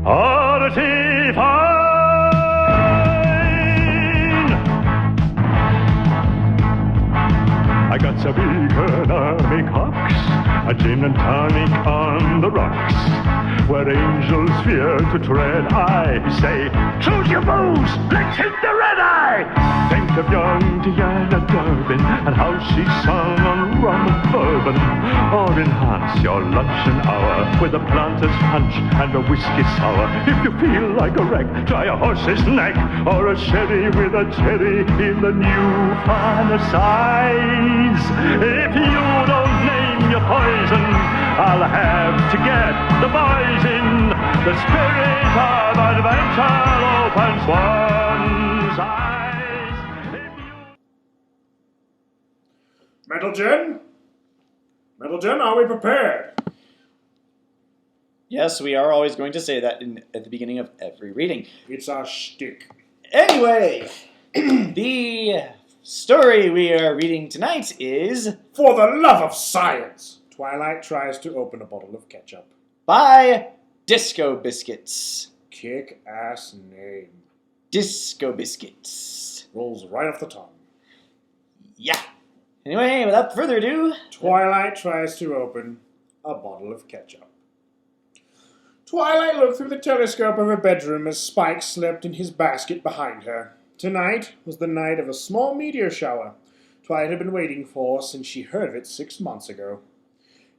Oddity fine! I got some economic hawks, a gin and tonic on the rocks, where angels fear to tread. I say, choose your booze, let's hit the red eye! Think of young Diana Durbin and how she sung on rum and bourbon, or enhance your luncheon hour with a planter's punch and a whiskey sour. If you feel like a wreck, try a horse's neck or a sherry with a cherry in the new finer size. If you don't name your poison, I'll have to get the boys in. The spirit of adventure opens one's eyes. Metal-Gen, are we prepared? Yes, we are always going to say that at the beginning of every reading. It's our shtick. Anyway, the story we are reading tonight is... For the love of science! Twilight tries to open a bottle of ketchup. By DiscoBiscuits. Kick-ass name. DiscoBiscuits. Rolls right off the tongue. Yeah. Anyway, without further ado... Twilight tries to open a bottle of ketchup. Twilight looked through the telescope of her bedroom as Spike slept in his basket behind her. Tonight was the night of a small meteor shower Twilight had been waiting for since she heard of it 6 months ago.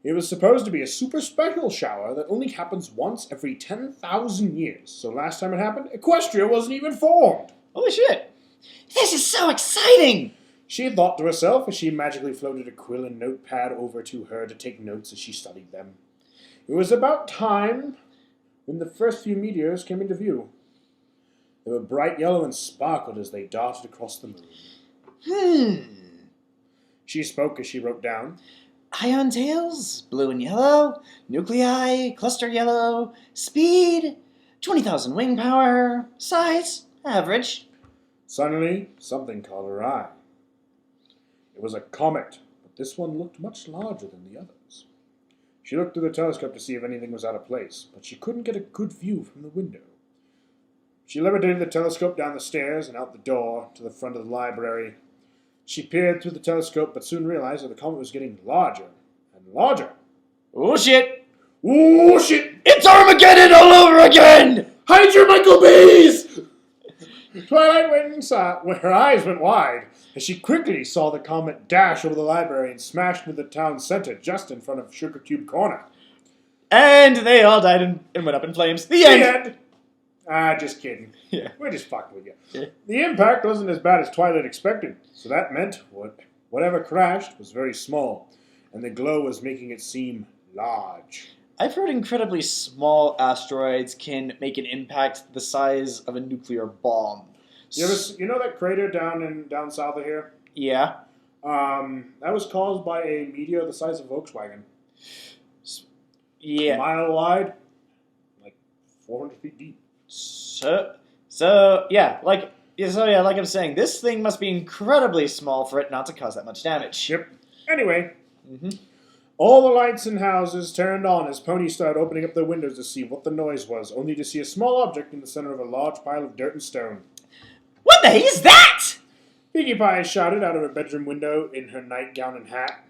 It was supposed to be a super special shower that only happens once every 10,000 years, so last time it happened, Equestria wasn't even formed. Holy shit! This is so exciting! She had thought to herself as she magically floated a quill and notepad over to her to take notes as she studied them. It was about time when the first few meteors came into view. They were bright yellow and sparkled as they darted across the moon. She spoke as she wrote down. Ion tails, blue and yellow, nuclei, cluster yellow, speed, 20,000 wing power, size, average. Suddenly, something caught her eye. It was a comet, but this one looked much larger than the others. She looked through the telescope to see if anything was out of place, but she couldn't get a good view from the window. She levitated the telescope down the stairs and out the door to the front of the library. She peered through the telescope, but soon realized that the comet was getting larger and larger. Oh shit! Oh shit! It's Armageddon all over again! Hide your Michael Bays! Twilight went inside, where her eyes went wide, as she quickly saw the comet dash over the library and smash into the town center just in front of Sugar Cube Corner. And they all died and went up in flames. The end! Just kidding. Yeah. We're just fucking with you. Yeah. The impact wasn't as bad as Twilight expected, so that meant whatever crashed was very small, and the glow was making it seem large. I've heard incredibly small asteroids can make an impact the size of a nuclear bomb. You know that crater down south of here? Yeah. That was caused by a meteor the size of Volkswagen. Yeah. A mile wide, like 400 feet deep. So like I'm saying, this thing must be incredibly small for it not to cause that much damage. Yep. Anyway, all the lights in houses turned on as Ponies started opening up their windows to see what the noise was, only to see a small object in the center of a large pile of dirt and stone. What the heck is that? Pinkie Pie shouted out of her bedroom window in her nightgown and hat.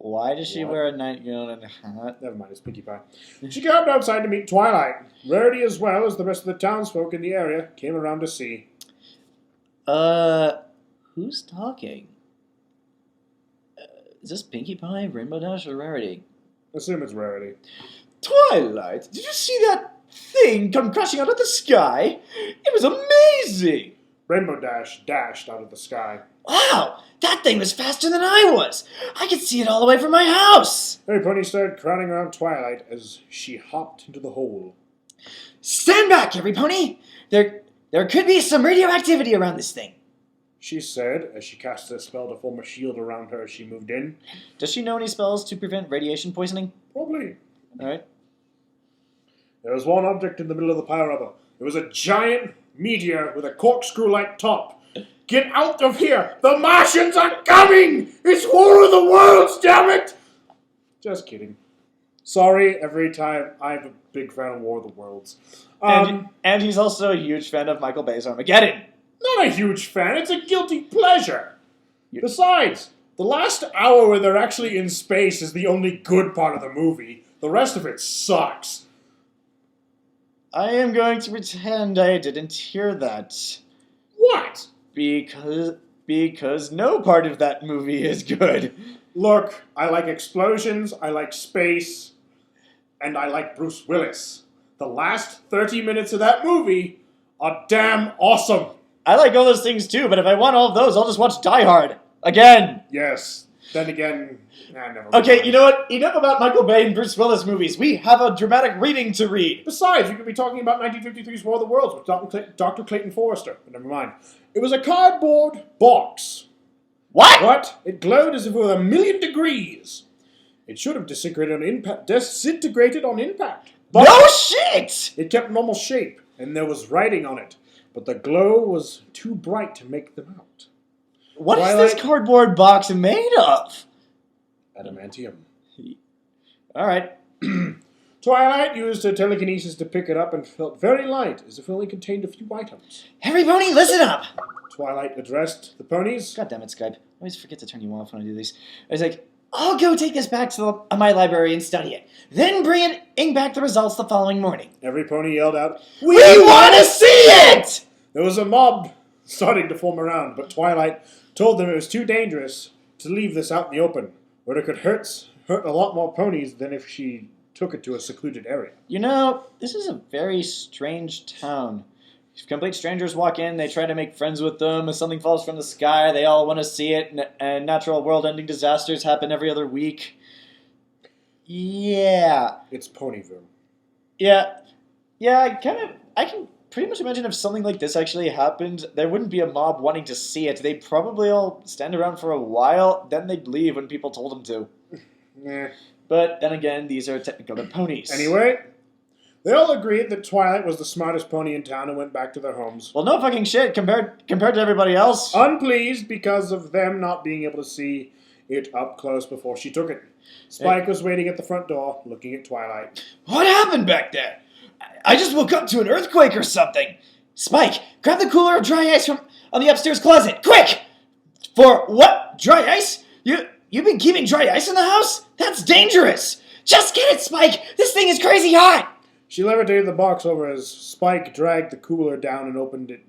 Why does she wear a nightgown and a hat? Never mind, it's Pinkie Pie. She came outside to meet Twilight. Rarity, as well as the rest of the townsfolk in the area, came around to see. Who's talking? Is this Pinkie Pie, Rainbow Dash, or Rarity? Assume it's Rarity. Twilight, did you see that thing come crashing out of the sky? It was amazing! Rainbow Dash dashed out of the sky. Wow, that thing was faster than I was. I could see it all the way from my house. Every pony started crowding around Twilight as she hopped into the hole. Stand back, every pony. There could be some radioactivity around this thing, she said as she cast a spell to form a shield around her as she moved in. Does she know any spells to prevent radiation poisoning? Probably. All right. There was one object in the middle of the pile of rubble. It was a giant meteor with a corkscrew-like top. Get out of here! The Martians are coming! It's War of the Worlds, damn it! Just kidding. Sorry, every time. I'm a big fan of War of the Worlds. And he's also a huge fan of Michael Bay's Armageddon. Not a huge fan. It's a guilty pleasure. Besides, the last hour where they're actually in space is the only good part of the movie. The rest of it sucks. I am going to pretend I didn't hear that. What? Because no part of that movie is good. Look, I like explosions, I like space, and I like Bruce Willis. The last 30 minutes of that movie are damn awesome. I like all those things too, but if I want all of those, I'll just watch Die Hard. Again. Yes. Then again, never Okay, mind. you know what? Enough about Michael Bay and Bruce Willis movies. We have a dramatic reading to read. Besides, we could be talking about 1953's War of the Worlds with Dr. Clayton Forrester. But never mind. It was a cardboard box. What? But it glowed as if it were 1,000,000 degrees. It should have disintegrated on impact. But No shit! it kept normal shape, and there was writing on it. But the glow was too bright to make them out. What is Twilight- this cardboard box made of? Adamantium. Alright. Twilight used her telekinesis to pick it up and felt very light, as if it only contained a few items. Everybody, listen up! Twilight addressed the ponies. God damn it, Skype. I always forget to turn you off when I do these. I was like, I'll go take this back to my library and study it. Then bring back the results the following morning. Every pony yelled out, We want to see it! There was a mob starting to form around, but Twilight told them it was too dangerous to leave this out in the open, where it could hurt a lot more ponies than if she took it to a secluded area. You know, this is a very strange town. Complete strangers walk in, they try to make friends with them. If something falls from the sky, they all want to see it, and natural world-ending disasters happen every other week. Yeah. It's Ponyville. Yeah, I can pretty much imagine if something like this actually happened, there wouldn't be a mob wanting to see it. They'd probably all stand around for a while, then they'd leave when people told them to. Eh. But then again, these are technically ponies. Anyway, they all agreed that Twilight was the smartest pony in town and went back to their homes. Well, no fucking shit compared to everybody else. Unpleased because of them not being able to see it up close before she took it. Spike was waiting at the front door, looking at Twilight. What happened back there? I just woke up to an earthquake or something. Spike, grab the cooler of dry ice from on the upstairs closet, quick! For what? Dry ice? You've been keeping dry ice in the house? That's dangerous. Just get it, Spike. This thing is crazy hot. She levitated the box over as Spike dragged the cooler down and opened it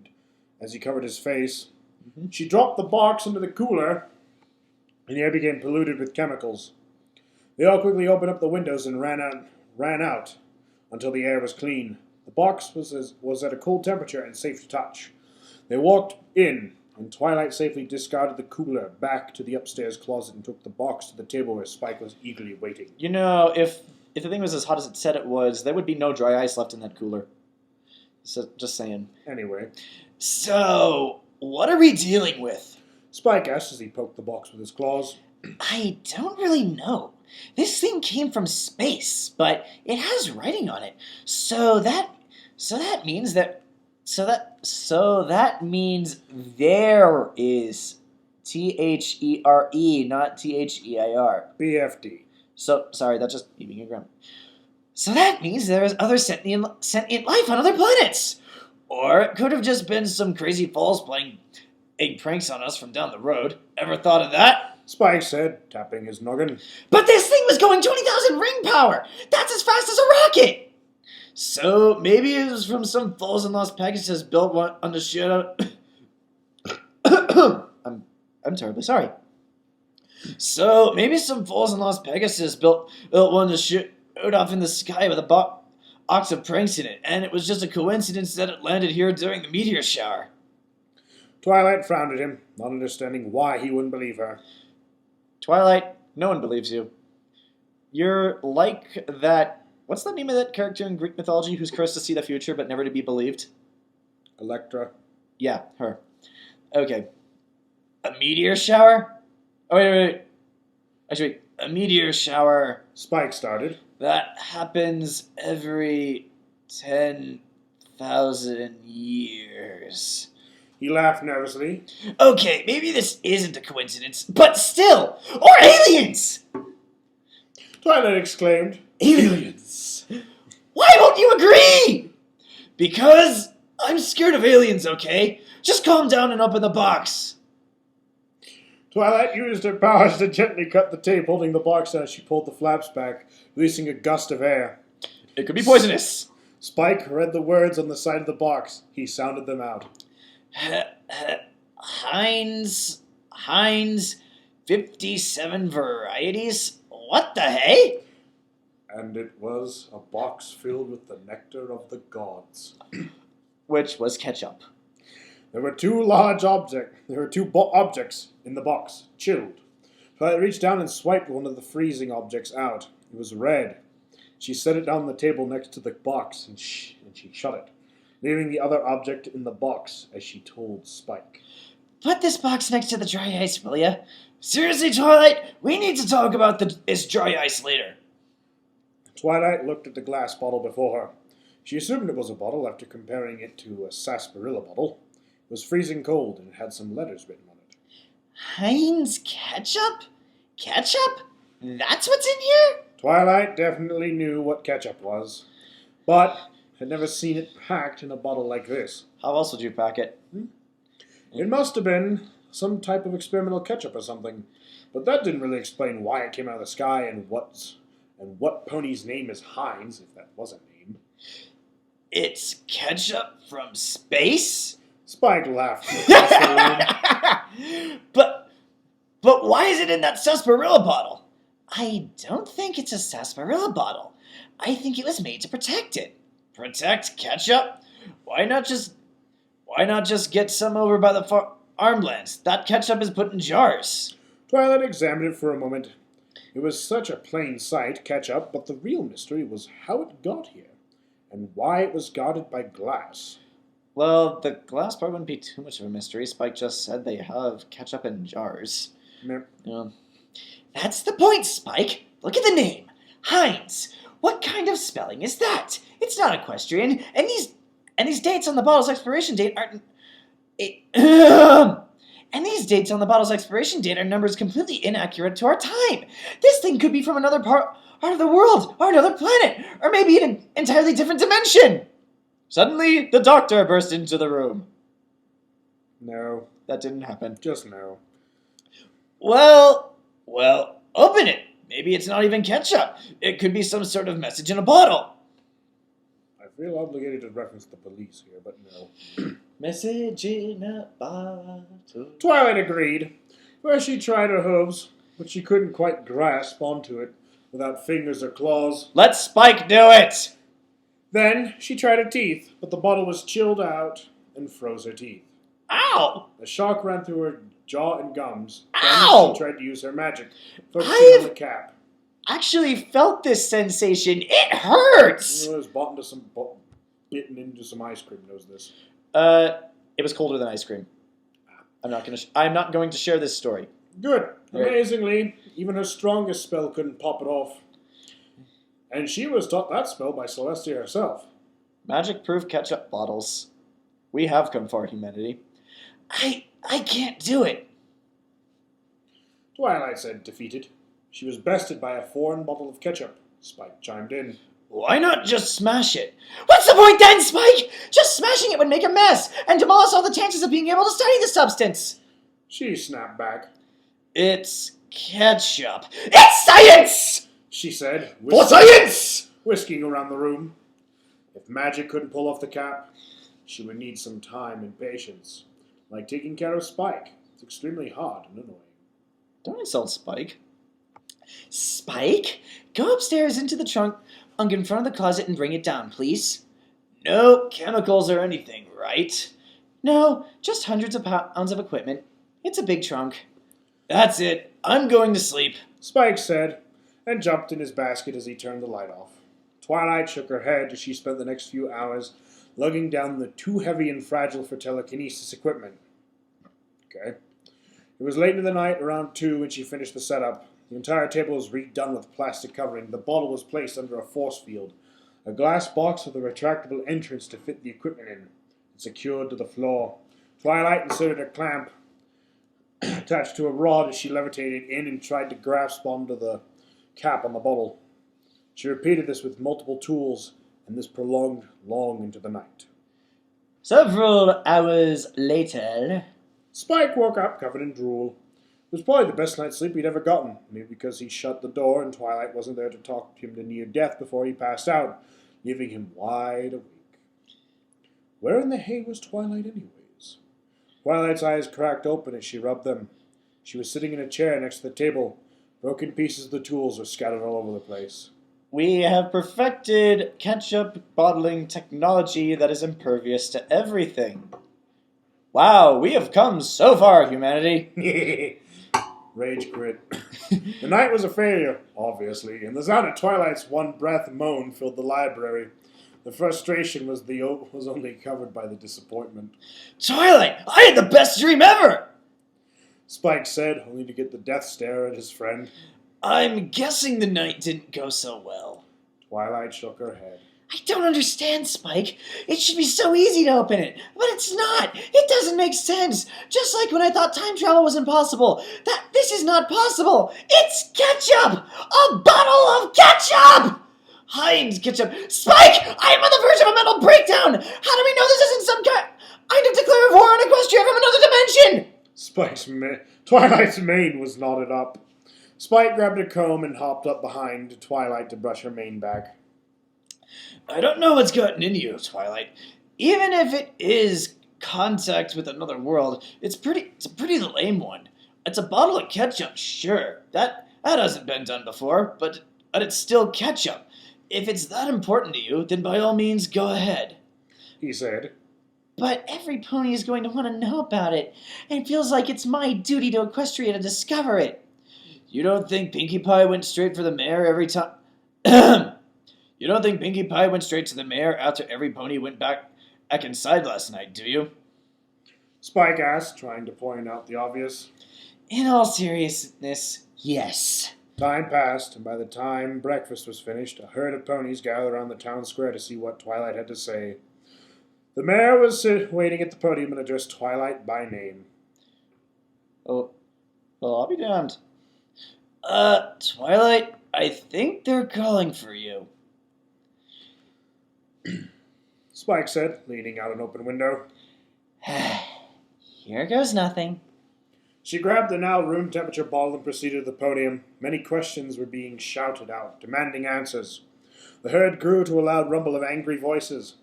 as he covered his face. Mm-hmm. She dropped the box into the cooler, and the air became polluted with chemicals. They all quickly opened up the windows and ran out until the air was clean. The box was at a cold temperature and safe to touch. They walked in, and Twilight safely discarded the cooler back to the upstairs closet and took the box to the table where Spike was eagerly waiting. You know, if the thing was as hot as it said it was, there would be no dry ice left in that cooler. So, just saying. Anyway. So, what are we dealing with? Spike asked as he poked the box with his claws. I don't really know. This thing came from space, but it has writing on it. So that means there is THERE, not THEIR. BFD. So, sorry, that's just me being a grump. So that means there is other sentient life on other planets! Or it could have just been some crazy falls playing egg pranks on us from down the road. Ever thought of that? Spike said, tapping his noggin. But this thing was going 20,000 ring power! That's as fast as a rocket! So maybe it was from some falls and lost Pegasus built one on the shit out... I'm terribly sorry. So maybe some falls and lost Pegasus built one to shoot off in the sky with a box of pranks in it, and it was just a coincidence that it landed here during the meteor shower. Twilight frowned at him, not understanding why he wouldn't believe her. Twilight, no one believes you. You're like that... What's the name of that character in Greek mythology who's cursed to see the future but never to be believed? Electra. Yeah, her. Okay. A meteor shower? Oh, wait. Actually, a meteor shower... Spike started. That happens every 10,000 years. He laughed nervously. Okay, maybe this isn't a coincidence, but still! Or aliens! Twilight exclaimed. Aliens! Why won't you agree? Because I'm scared of aliens, okay? Just calm down and open the box. Twilight used her powers to gently cut the tape holding the box as she pulled the flaps back, releasing a gust of air. It could be poisonous. Spike read the words on the side of the box. He sounded them out. Heinz, 57 varieties? What the hey? And it was a box filled with the nectar of the gods. Which was ketchup. There were two objects in the box, chilled. Twilight reached down and swiped one of the freezing objects out. It was red. She set it down on the table next to the box, and she shut it, leaving the other object in the box, as she told Spike. Put this box next to the dry ice, will ya? Seriously, Twilight, we need to talk about this dry ice later. Twilight looked at the glass bottle before her. She assumed it was a bottle after comparing it to a sarsaparilla bottle. It was freezing cold, and it had some letters written on it. Heinz ketchup? Ketchup? That's what's in here? Twilight definitely knew what ketchup was, but had never seen it packed in a bottle like this. How else would you pack it? It must have been some type of experimental ketchup or something, but that didn't really explain why it came out of the sky and what Pony's name is Heinz, if that was a name. It's ketchup from space? Spike laughed across the room. But why is it in that sarsaparilla bottle? I don't think it's a sarsaparilla bottle. I think it was made to protect it. Protect ketchup? Why not just get some over by the farmlands? That ketchup is put in jars. Twilight examined it for a moment. It was such a plain sight, ketchup, but the real mystery was how it got here, and why it was guarded by glass. Well, the glass part wouldn't be too much of a mystery. Spike just said they have ketchup in jars. That's the point, Spike. Look at the name. Heinz. What kind of spelling is that? It's not equestrian, and these dates on the bottle's expiration date aren't... And these dates on the bottle's expiration date are numbers completely inaccurate to our time. This thing could be from another part of the world, or another planet, or maybe an entirely different dimension. Suddenly, the doctor burst into the room. No. That didn't happen. Just no. Well, open it. Maybe it's not even ketchup. It could be some sort of message in a bottle. I feel obligated to reference the police here, but no. Message in a bottle. Twilight agreed. First she tried her hooves, but she couldn't quite grasp onto it without fingers or claws. Let Spike do it! Then she tried her teeth, but the bottle was chilled out and froze her teeth. Ow! A shock ran through her jaw and gums. Ow! Then she tried to use her magic, focusing on the cap. Actually felt this sensation. It hurts! It was bitten into some ice cream, knows this. It was colder than ice cream. I'm not going to share this story. Good. Right. Amazingly, even her strongest spell couldn't pop it off. And she was taught that spell by Celestia herself. Magic-proof ketchup bottles. We have come far, humanity. I can't do it. Twilight said, defeated. She was bested by a foreign bottle of ketchup. Spike chimed in. Why not just smash it? What's the point then, Spike? Just smashing it would make a mess and demolish all the chances of being able to study the substance. She snapped back. It's ketchup. It's science! She said, For science! whisking around the room. If magic couldn't pull off the cap, she would need some time and patience. Like taking care of Spike. It's extremely hard and annoying. Don't insult Spike. Spike, go upstairs into the trunk in front of the closet and bring it down, please. No chemicals or anything, right? No, just hundreds of pounds of equipment. It's a big trunk. That's it. I'm going to sleep. Spike said, and jumped in his basket as he turned the light off. Twilight shook her head as she spent the next few hours lugging down the too heavy and fragile for telekinesis equipment. Okay. It was late in the night, around 2, when she finished the setup. The entire table was redone with plastic covering. The bottle was placed under a force field. A glass box with a retractable entrance to fit the equipment in. It secured to the floor. Twilight inserted a clamp attached to a rod as she levitated in and tried to grasp onto the cap on the bottle. She repeated this with multiple tools, and this prolonged long into the night. Several hours later... Spike woke up covered in drool. It was probably the best night's sleep he'd ever gotten, maybe because he shut the door and Twilight wasn't there to talk him to near death before he passed out, leaving him wide awake. Where in the hay was Twilight anyways? Twilight's eyes cracked open as she rubbed them. She was sitting in a chair next to the table. Broken pieces of the tools were scattered all over the place. We have perfected ketchup bottling technology that is impervious to everything. Wow, we have come so far, humanity. Rage quit. The night was a failure, obviously, and the sound of Twilight's one-breath moan filled the library. The frustration was only covered by the disappointment. Twilight, I had the best dream ever! Spike said, only to get the death stare at his friend. I'm guessing the night didn't go so well. Twilight shook her head. I don't understand, Spike. It should be so easy to open it, but it's not. It doesn't make sense. Just like when I thought time travel was impossible. This is not possible. It's ketchup! A bottle of ketchup! Hide, ketchup. Spike! I am on the verge of a mental breakdown! How do we know this isn't some kind of declare war on Equestria from another dimension? Twilight's mane was knotted up. Spike grabbed a comb and hopped up behind Twilight to brush her mane back. I don't know what's gotten into you, Twilight. Even if it is contact with another world, it's a pretty lame one. It's a bottle of ketchup, sure. That hasn't been done before, but it's still ketchup. If it's that important to you, then by all means go ahead, he said. But every pony is going to want to know about it, and it feels like it's my duty to Equestria to discover it. You don't think Pinkie Pie went straight for the mayor every time? You don't think Pinkie Pie went straight to the mayor after every pony went back inside last night, do you? Spike asked, trying to point out the obvious. In all seriousness, yes. Time passed, and by the time breakfast was finished, a herd of ponies gathered around the town square to see what Twilight had to say. The mayor was waiting at the podium and addressed Twilight by name. Oh, well, I'll be damned. Twilight, I think they're calling for you. Spike said, leaning out an open window. Here goes nothing. She grabbed the now room temperature bottle and proceeded to the podium. Many questions were being shouted out, demanding answers. The herd grew to a loud rumble of angry voices,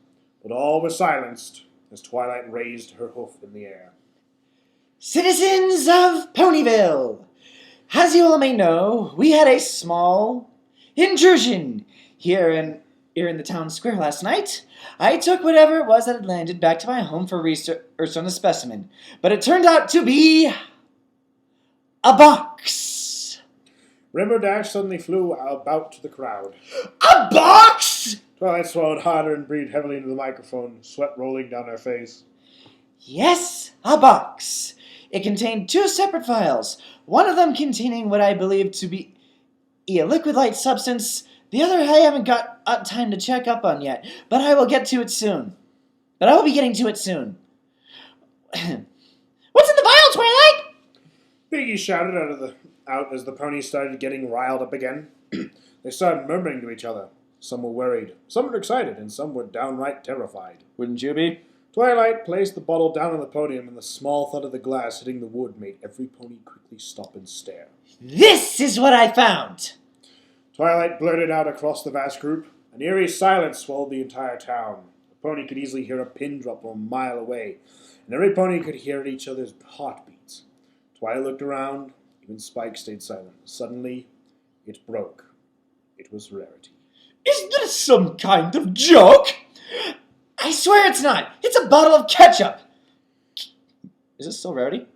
but all was silenced as Twilight raised her hoof in the air. Citizens of Ponyville, as you all may know, we had a small intrusion here in the town square last night. I took whatever it was that had landed back to my home for research on the specimen, but it turned out to be a box. Rainbow Dash suddenly flew about to the crowd. A box? Twilight swallowed harder and breathed heavily into the microphone, sweat rolling down her face. Yes, a box. It contained 2 separate files, one of them containing what I believe to be a liquid-like substance. The other I haven't got time to check up on yet, but I will get to it soon. But I will be getting to it soon. What's in the vial, Twilight? Piggy shouted out as the ponies started getting riled up again. They started murmuring to each other. Some were worried, some were excited, and some were downright terrified. Wouldn't you be? Twilight placed the bottle down on the podium, and the small thud of the glass hitting the wood made every pony quickly stop and stare. This is what I found! Twilight blurted out across the vast group. An eerie silence swallowed the entire town. The pony could easily hear a pin drop from a mile away, and every pony could hear each other's heartbeats. Twilight looked around. Even Spike stayed silent. Suddenly, it broke. It was Rarity. Is this some kind of joke? I swear it's not. It's a bottle of ketchup. Is this still Rarity?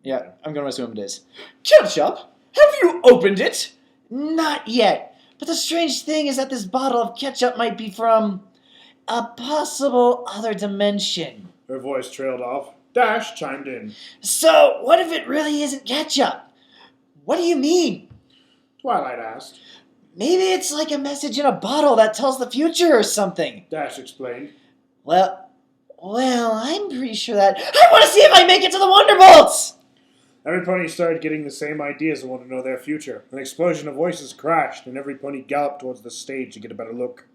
Yeah, I'm going to assume it is. Ketchup? Have you opened it? Not yet. But the strange thing is that this bottle of ketchup might be from a possible other dimension. Her voice trailed off. Dash chimed in. So, what if it really isn't ketchup? What do you mean? Twilight asked. Maybe it's like a message in a bottle that tells the future or something. Dash explained. Well, I'm pretty sure that... I want to see if I make it to the Wonderbolts! Every pony started getting the same ideas and wanted to know their future. An explosion of voices crashed, and every pony galloped towards the stage to get a better look.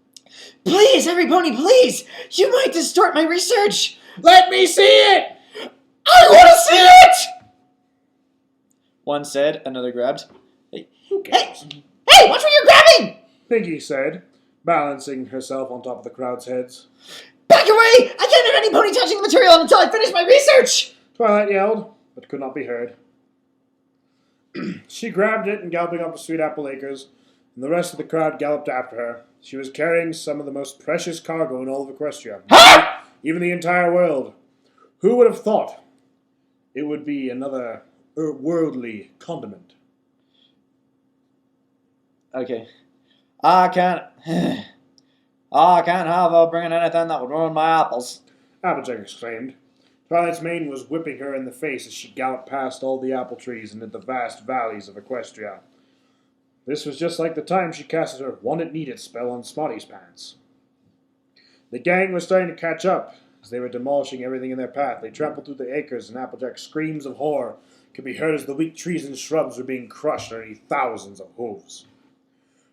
Please, every pony, please! You might distort my research! Let me see it! I want to see it! One said, another grabbed. Who cares? Hey, watch what you're grabbing! Piggy said, balancing herself on top of the crowd's heads. Back away! I can't have any pony touching the material until I finish my research! Twilight yelled, but could not be heard. She grabbed it and galloping up to Sweet Apple Acres, and the rest of the crowd galloped after her. She was carrying some of the most precious cargo in all of Equestria, even the entire world. Who would have thought it would be another worldly condiment? Okay. I can't have her bringing anything that would ruin my apples. Applejack exclaimed. Twilight's mane was whipping her in the face as she galloped past all the apple trees and into the vast valleys of Equestria. This was just like the time she casted her want-it-need-it spell on Spotty's pants. The gang was starting to catch up. As they were demolishing everything in their path, they trampled through the acres, and Applejack's screams of horror could be heard as the weak trees and shrubs were being crushed underneath thousands of hooves.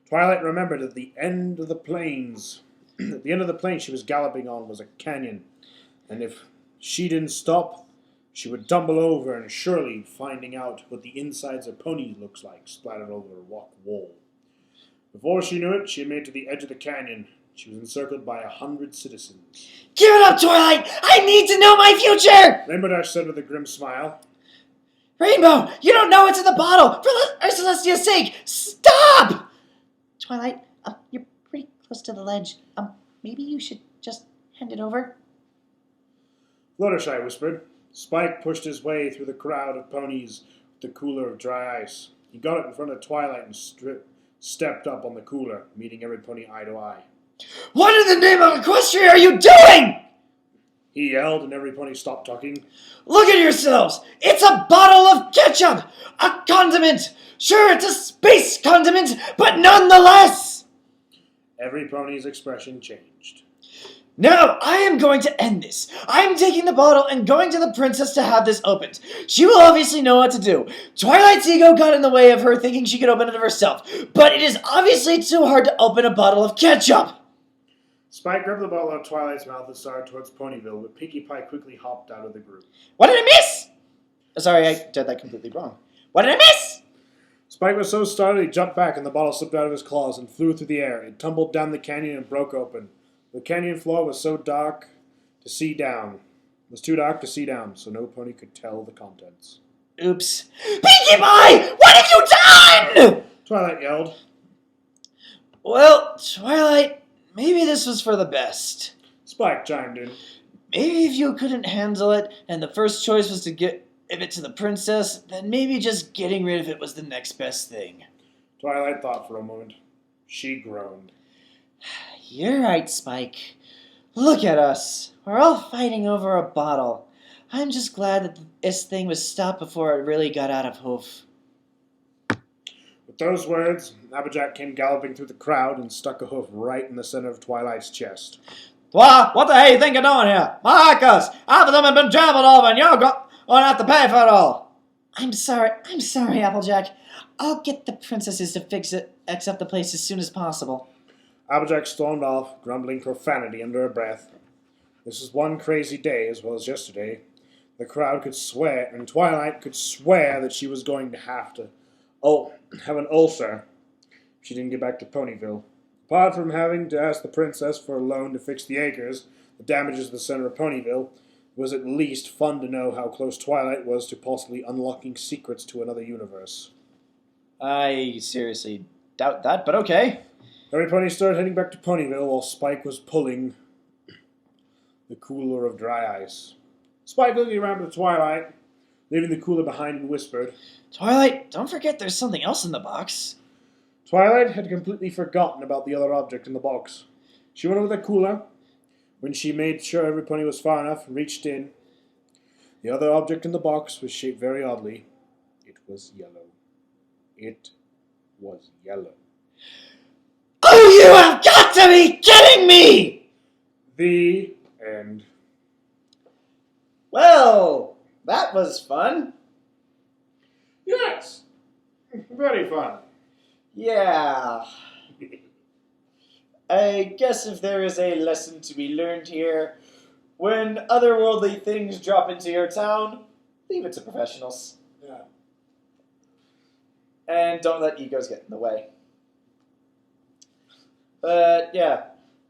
Twilight remembered at the end of the plains, she was galloping on was a canyon, and if she didn't stop, she would tumble over and surely finding out what the insides of ponies looks like splattered over a rock wall. Before she knew it, she had made it to the edge of the canyon. She was encircled by 100 citizens. Give it up, Twilight! I need to know my future! Rainbow Dash said with a grim smile. Rainbow, you don't know what's in the bottle! For Celestia's sake, stop! Twilight, you're pretty close to the ledge. Maybe you should just hand it over? Fluttershy whispered. Spike pushed his way through the crowd of ponies with the cooler of dry ice. He got it in front of Twilight and stepped up on the cooler, meeting every pony eye to eye. What in the name of Equestria are you doing? He yelled, and every pony stopped talking. Look at yourselves! It's a bottle of ketchup! A condiment! Sure, it's a space condiment, but nonetheless! Every pony's expression changed. No, I am going to end this. I'm taking the bottle and going to the princess to have this opened. She will obviously know what to do. Twilight's ego got in the way of her thinking she could open it herself, but it is obviously too hard to open a bottle of ketchup. Spike grabbed the bottle out of Twilight's mouth and started towards Ponyville, but Pinkie Pie quickly hopped out of the group. What did I miss? Sorry, I did that completely wrong. What did I miss? Spike was so startled he jumped back and the bottle slipped out of his claws and flew through the air. It tumbled down the canyon and broke open. The canyon floor was so dark to see down. It was too dark to see down, so no pony could tell the contents. Oops. Pinkie Pie! What have you done? Twilight yelled. Well, Twilight, maybe this was for the best. Spike chimed in. Maybe if you couldn't handle it, and the first choice was to give it to the princess, then maybe just getting rid of it was the next best thing. Twilight thought for a moment. She groaned. You're right, Spike. Look at us. We're all fighting over a bottle. I'm just glad that this thing was stopped before it really got out of hoof. With those words, Applejack came galloping through the crowd and stuck a hoof right in the center of Twilight's chest. What the hell you think you're doing here? Marcus, half of them have been trampled over and you're going to have to pay for it all. I'm sorry, Applejack. I'll get the princesses to fix it, except the place as soon as possible. Applejack stormed off, grumbling profanity under her breath. This was one crazy day as well as yesterday. The crowd could swear, and Twilight could swear that she was going to have an ulcer if she didn't get back to Ponyville. Apart from having to ask the princess for a loan to fix the acres, the damages of the center of Ponyville, it was at least fun to know how close Twilight was to possibly unlocking secrets to another universe. I seriously doubt that, but okay. Every pony started heading back to Ponyville while Spike was pulling the cooler of dry ice. Spike looking around to Twilight, leaving the cooler behind, and whispered, Twilight, don't forget there's something else in the box. Twilight had completely forgotten about the other object in the box. She went over the cooler. When she made sure every pony was far enough and reached in, the other object in the box was shaped very oddly. It was yellow. It was yellow. Oh, you have got to be kidding me! The end. Well, that was fun. Very fun. Yeah. I guess if there is a lesson to be learned here, when otherworldly things drop into your town, leave it to professionals. Yeah. And don't let egos get in the way. But yeah,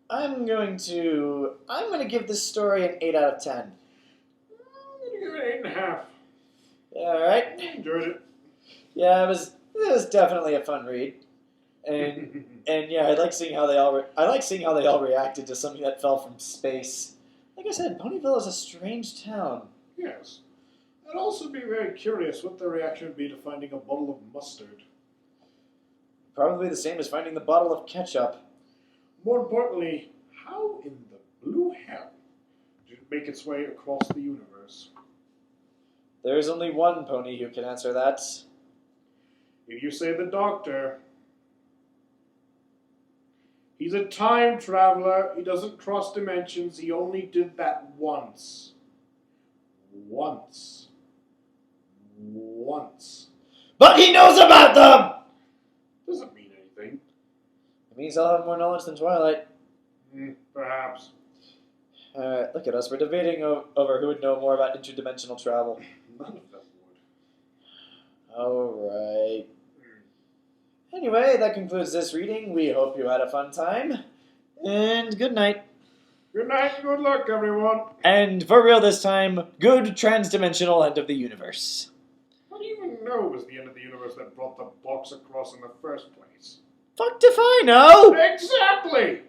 I'm going to give this story an 8 out of 10. I'm gonna give it 8.5. Alright. I enjoyed it. Yeah, it was definitely a fun read. And yeah, I like seeing how they all reacted to something that fell from space. Like I said, Ponyville is a strange town. Yes. I'd also be very curious what the reaction would be to finding a bottle of mustard. Probably the same as finding the bottle of ketchup. More importantly, how in the blue hell did it make its way across the universe? There is only one pony who can answer that. If you say the Doctor, he's a time traveler. He doesn't cross dimensions. He only did that once. Once. But he knows about them! Doesn't mean anything. It means I'll have more knowledge than Twilight. Perhaps. Look at us. We're debating over who would know more about interdimensional travel. None of them would. Alright. Anyway, that concludes this reading. We hope you had a fun time. And good night. Good night and good luck, everyone. And for real this time, good transdimensional end of the universe. How do you even know it was the end of the universe that brought the box across in the first place? Fuck if I know! Exactly!